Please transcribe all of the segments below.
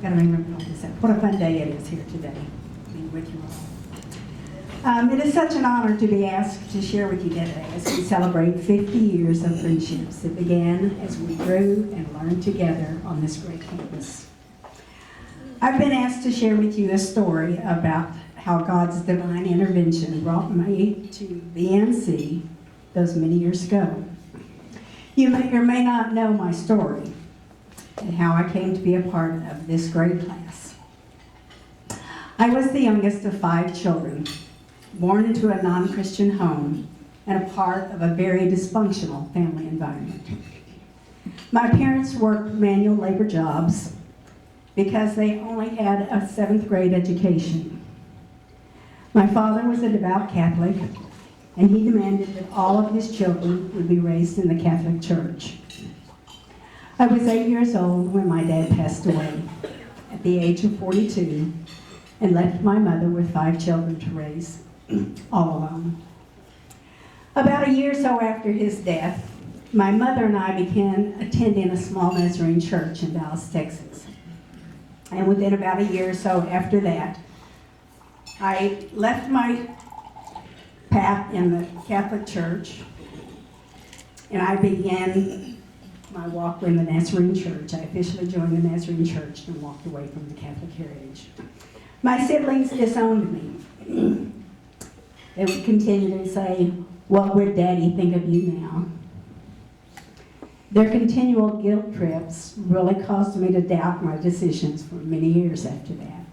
gotta remember all this. What a fun day it is here today, being with you all. It is such an honor to be asked to share with you today as we celebrate 50 years of friendships that began as we grew and learned together on this great campus. I've been asked to share with you a story about how God's divine intervention brought me to BNC those many years ago. You may or may not know my story and how I came to be a part of this great class. I was the youngest of 5 children, born into a non-Christian home and a part of a very dysfunctional family environment. My parents worked manual labor jobs because they only had a 7th grade education. My father was a devout Catholic, and he demanded that all of his children would be raised in the Catholic Church. I was 8 years old when my dad passed away at the age of 42 and left my mother with 5 children to raise all alone. About a year or so after his death, my mother and I began attending a small Nazarene church in Dallas, Texas. And within about a year or so after that, I left my path in the Catholic Church, and I began my walk in the Nazarene Church. I officially joined the Nazarene Church and walked away from the Catholic heritage. My siblings disowned me. They would continue to say, "What would Daddy think of you now?" Their continual guilt trips really caused me to doubt my decisions for many years after that.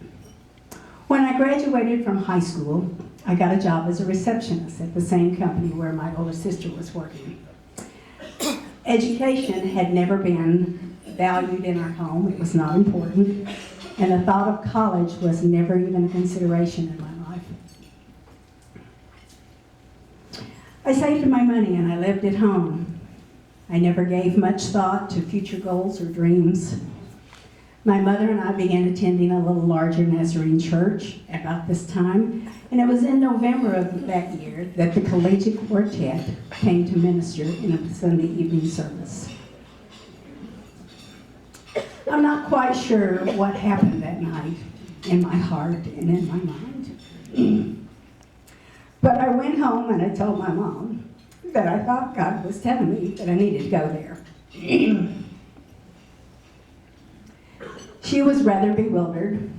When I graduated from high school, I got a job as a receptionist at the same company where my older sister was working. Education had never been valued in our home. It was not important. And the thought of college was never even a consideration in my life. I saved my money and I lived at home. I never gave much thought to future goals or dreams. My mother and I began attending a little larger Nazarene church about this time, and it was in November of that year that the Collegiate Quartet came to minister in a Sunday evening service. I'm not quite sure what happened that night in my heart and in my mind. But I went home and I told my mom that I thought God was telling me that I needed to go there. She was rather bewildered.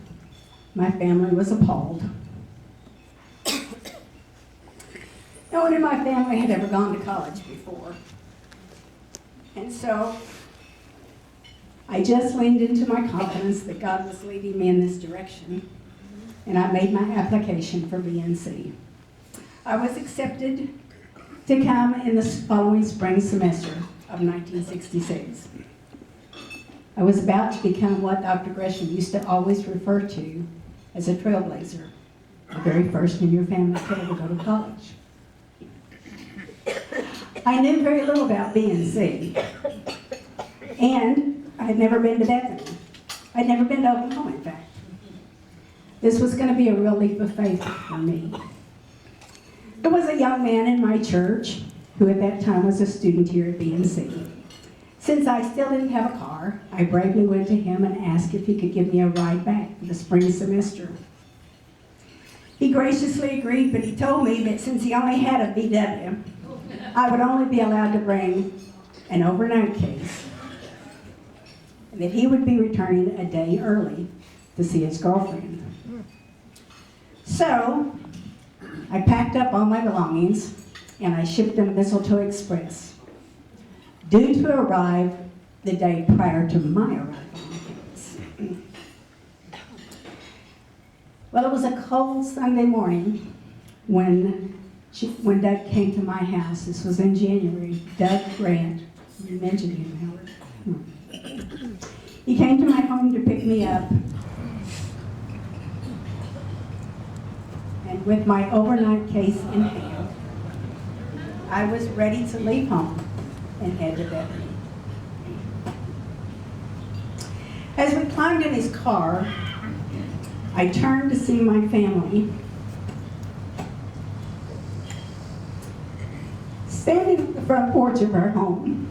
My family was appalled. No one in my family had ever gone to college before. And so I just leaned into my confidence that God was leading me in this direction, and I made my application for BNC. I was accepted to come in the following spring semester of 1966. I was about to become what Dr. Gresham used to always refer to as a trailblazer, the very first in your family to ever go to college. I knew very little about BNC, and I had never been to Bethany. I'd never been to Oklahoma, in fact. This was going to be a real leap of faith for me. There was a young man in my church who at that time was a student here at BNC. Since I still didn't have a car, I bravely went to him and asked if he could give me a ride back for the spring semester. He graciously agreed, but he told me that since he only had a VW, I would only be allowed to bring an overnight case, and that he would be returning a day early to see his girlfriend. So, I packed up all my belongings and I shipped them Mistletoe Express, due to arrive the day prior to my arrival on campus. Well, it was a cold Sunday morning when Doug came to my house. This was in January. Doug Grant, you mentioned him, Howard. He came to my home to pick me up. And with my overnight case in hand, I was ready to leave home and head to Bethany. As we climbed in his car, I turned to see my family standing at the front porch of our home.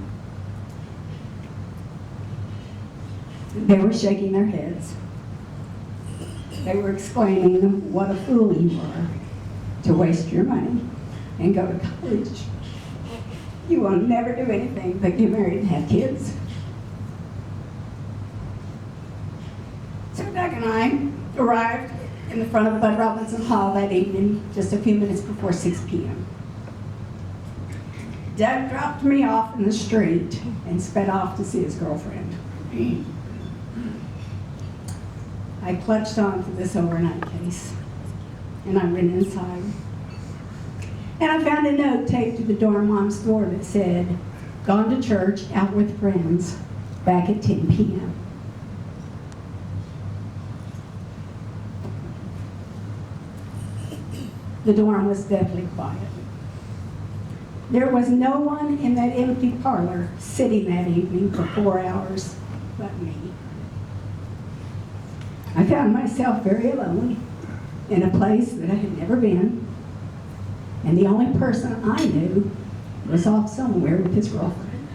They were shaking their heads. They were exclaiming, "What a fool you are to waste your money and go to college. You will never do anything but get married and have kids." So Doug and I arrived in the front of Bud Robinson Hall that evening, just a few minutes before 6 p.m. Doug dropped me off in the street and sped off to see his girlfriend. I clutched on to this overnight case, and I went inside. And I found a note taped to the dorm mom's door that said, "Gone to church, out with friends, back at 10 p.m. The dorm was deathly quiet. There was no one in that empty parlor sitting that evening for 4 hours but me. I found myself very alone in a place that I had never been, and the only person I knew was off somewhere with his girlfriend.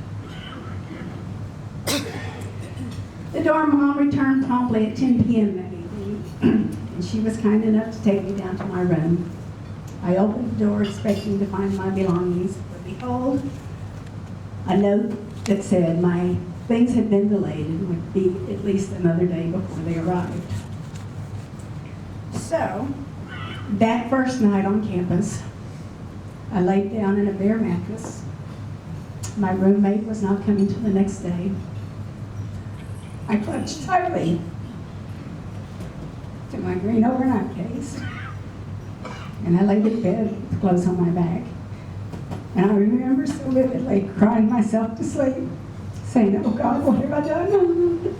The dorm mom returned promptly at 10 p.m. that evening, and she was kind enough to take me down to my room. I opened the door expecting to find my belongings, but behold, a note that said my things had been delayed and would be at least another day before they arrived. So, that first night on campus, I laid down in a bare mattress. My roommate was not coming till the next day. I clutched tightly to my green overnight case, and I laid in bed with the clothes on my back. And I remember so vividly crying myself to sleep, saying, "Oh God, what have I done?"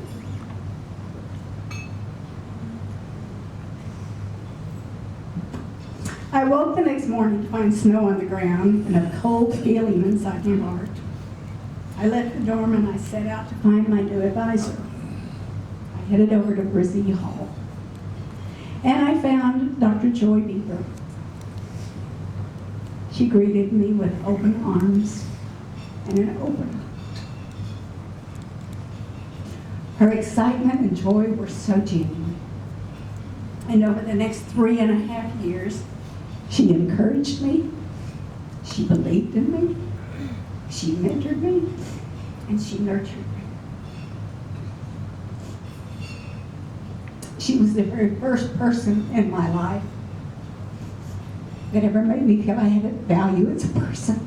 I woke the next morning to find snow on the ground and a cold feeling inside my heart. I left the dorm and I set out to find my new advisor. I headed over to Brizzy Hall, and I found Dr. Joy Beaver. She greeted me with open arms and an open heart. Her excitement and joy were so genuine. And over the next 3.5 years, she encouraged me, she believed in me, she mentored me, and she nurtured me. She was the very first person in my life that ever made me feel I had value as a person.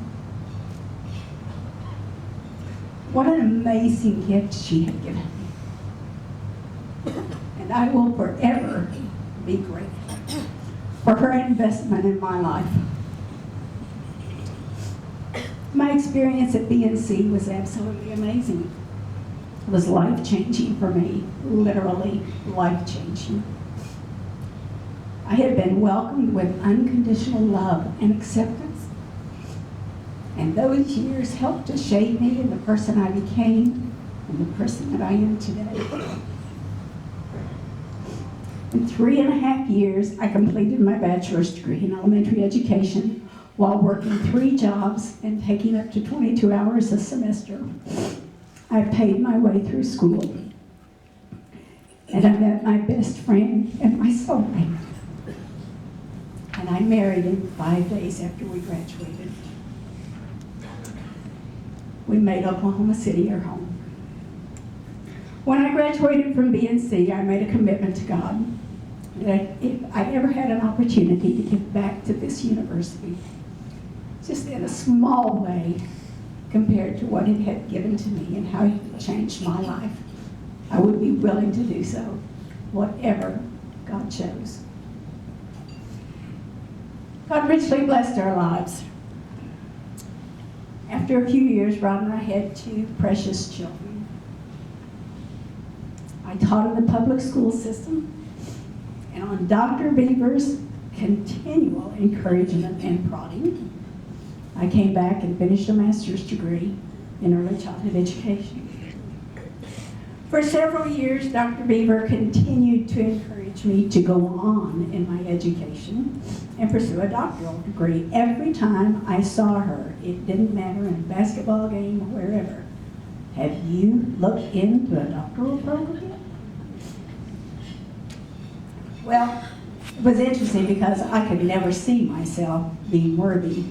What an amazing gift she had given me. And I will forever be grateful for her investment in my life. My experience at BNC was absolutely amazing. It was life-changing for me, literally life-changing. I had been welcomed with unconditional love and acceptance. And those years helped to shape me into the person I became and the person that I am today. In 3.5 years, I completed my bachelor's degree in elementary education while working 3 jobs and taking up to 22 hours a semester. I paid my way through school, and I met my best friend and my soulmate. And I married him 5 days after we graduated. We made Oklahoma City our home. When I graduated from BNC, I made a commitment to God that if I ever had an opportunity to give back to this university, just in a small way compared to what it had given to me and how it had changed my life, I would be willing to do so, whatever God chose. God richly blessed our lives. After a few years, Rob and I had 2 precious children. I taught in the public school system, and on Dr. Beaver's continual encouragement and prodding, I came back and finished a master's degree in early childhood education. For several years, Dr. Beaver continued to encourage me to go on in my education and pursue a doctoral degree. Every time I saw her, it didn't matter in a basketball game or wherever, "Have you looked into a doctoral program?" Well, it was interesting because I could never see myself being worthy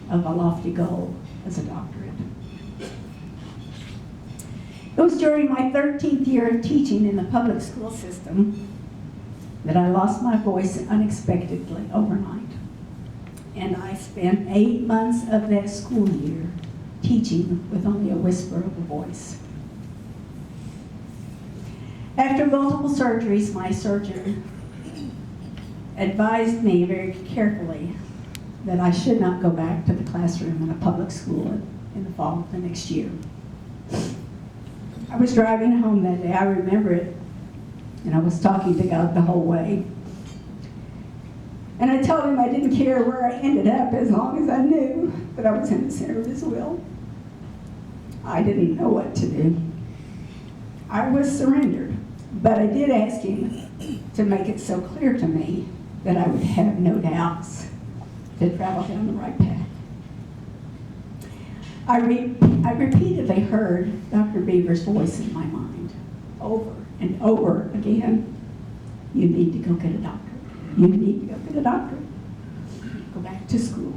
of a lofty goal as a doctorate. It was during my 13th year of teaching in the public school system that I lost my voice unexpectedly overnight. And I spent 8 months of that school year teaching with only a whisper of a voice. After multiple surgeries, my surgeon advised me very carefully that I should not go back to the classroom in a public school in the fall of the next year. I was driving home that day, I remember it, and I was talking to God the whole way. And I told him I didn't care where I ended up as long as I knew that I was in the center of his will. I didn't know what to do. I was surrendered, but I did ask him to make it so clear to me that I would have no doubts to travel down the right path. I repeatedly heard Dr. Beaver's voice in my mind, over and over again. You need to go get a doctorate. You need to go get a doctorate. Go back to school.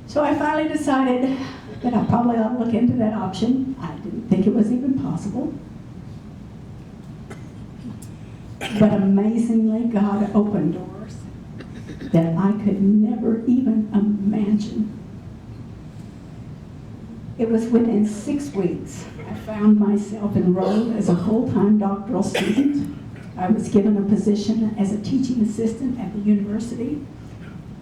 So I finally decided that I probably ought to look into that option. I didn't think it was even possible. But amazingly, God opened doors that I could never even imagine. It was within 6 weeks I found myself enrolled as a full-time doctoral student. I was given a position as a teaching assistant at the university,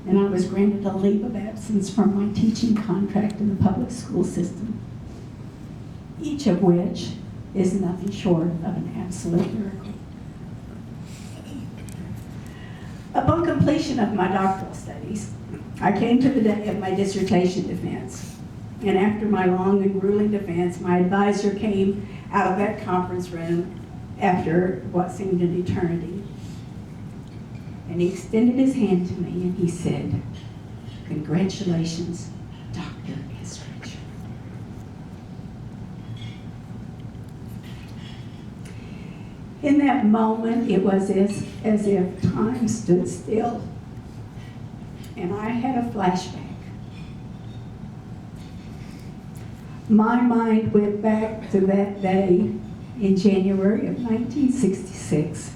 and I was granted a leave of absence from my teaching contract in the public school system, each of which is nothing short of an absolute miracle. Upon completion of my doctoral studies, I came to the day of my dissertation defense. And after my long and grueling defense, my advisor came out of that conference room after what seemed an eternity. And he extended his hand to me and he said, "Congratulations, Dr. Estridge." In that moment, it was as if time stood still, and I had a flashback. My mind went back to that day in January of 1966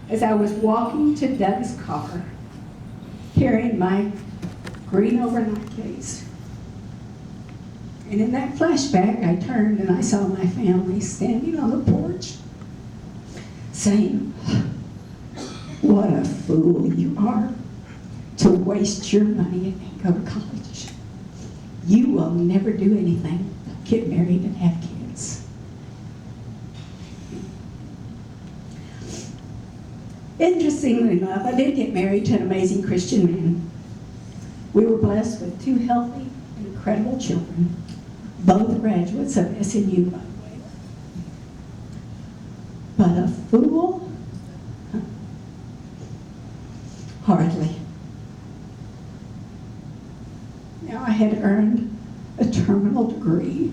as I was walking to Doug's car carrying my green overnight case. And in that flashback, I turned and I saw my family standing on the porch saying, "What a fool you are to waste your money and go to college. You will never do anything but get married and have kids." Interestingly enough, I did get married to an amazing Christian man. We were blessed with 2 healthy and incredible children, both graduates of SNU, by the way. But a fool? Hardly. Now, I had earned a terminal degree,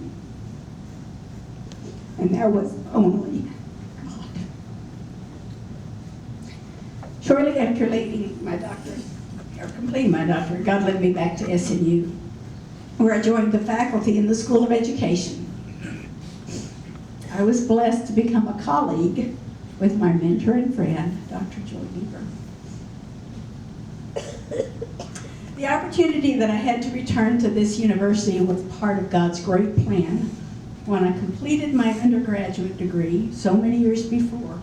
and there was only God. Shortly after completing my doctorate, God led me back to SNU, where I joined the faculty in the School of Education. I was blessed to become a colleague with my mentor and friend, Dr. Joy Beaver. The opportunity that I had to return to this university was part of God's great plan when I completed my undergraduate degree so many years before.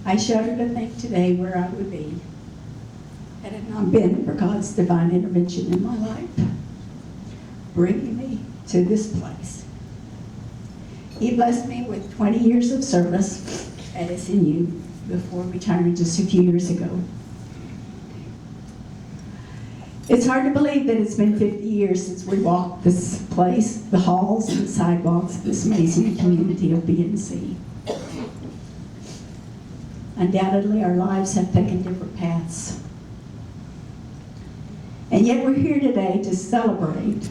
I shudder to think today where I would be had it not been for God's divine intervention in my life, bringing me to this place. He blessed me with 20 years of service at SNU before retiring just a few years ago. It's hard to believe that it's been 50 years since we walked this place, the halls and the sidewalks of this amazing community of BNC. Undoubtedly, our lives have taken different paths. And yet we're here today to celebrate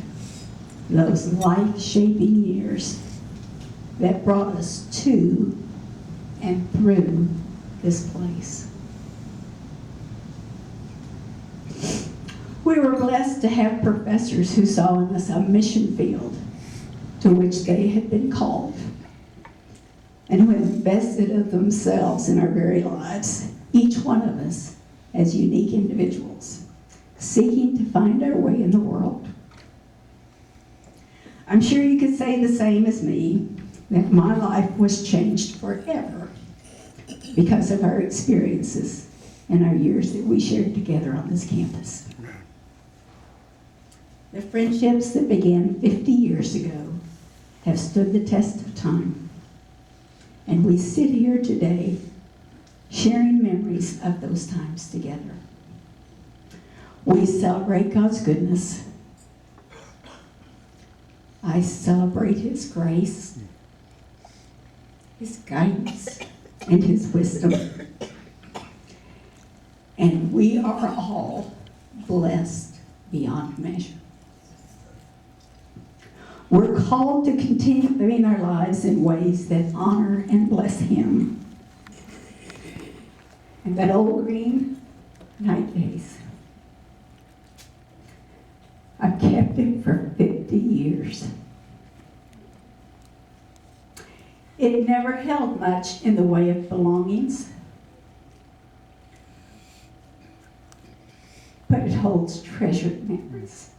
those life-shaping years that brought us to and through this place. We were blessed to have professors who saw in us a mission field to which they had been called, and who invested of themselves in our very lives, each one of us as unique individuals, seeking to find our way in the world. I'm sure you could say the same as me, that my life was changed forever because of our experiences and our years that we shared together on this campus. The friendships that began 50 years ago have stood the test of time. And we sit here today sharing memories of those times together. We celebrate God's goodness. I celebrate His grace, His guidance, and His wisdom. And we are all blessed beyond measure. We're called to continue living our lives in ways that honor and bless Him. And that old green night vase, I've kept it for 50 years. It never held much in the way of belongings, but it holds treasured memories.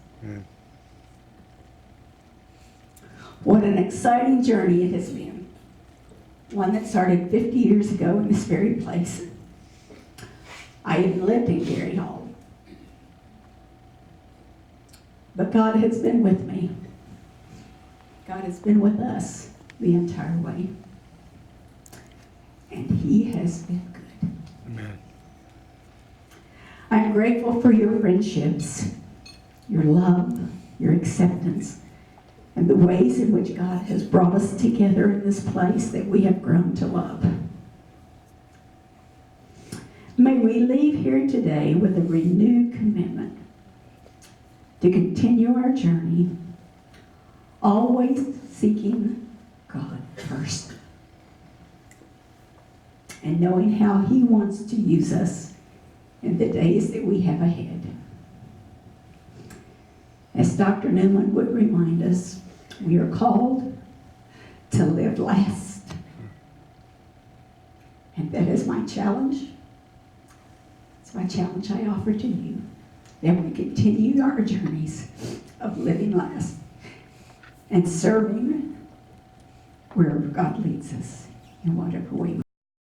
What an exciting journey it has been. One that started 50 years ago in this very place. I had lived in Gary Hall. But God has been with me. God has been with us the entire way. And He has been good. Amen. I'm grateful for your friendships, your love, your acceptance, and the ways in which God has brought us together in this place that we have grown to love. May we leave here today with a renewed commitment to continue our journey, always seeking God first, and knowing how He wants to use us in the days that we have ahead. As Dr. Newman would remind us, we are called to live last. And that is my challenge. It's my challenge I offer to you, that we continue our journeys of living last and serving wherever God leads us in whatever way we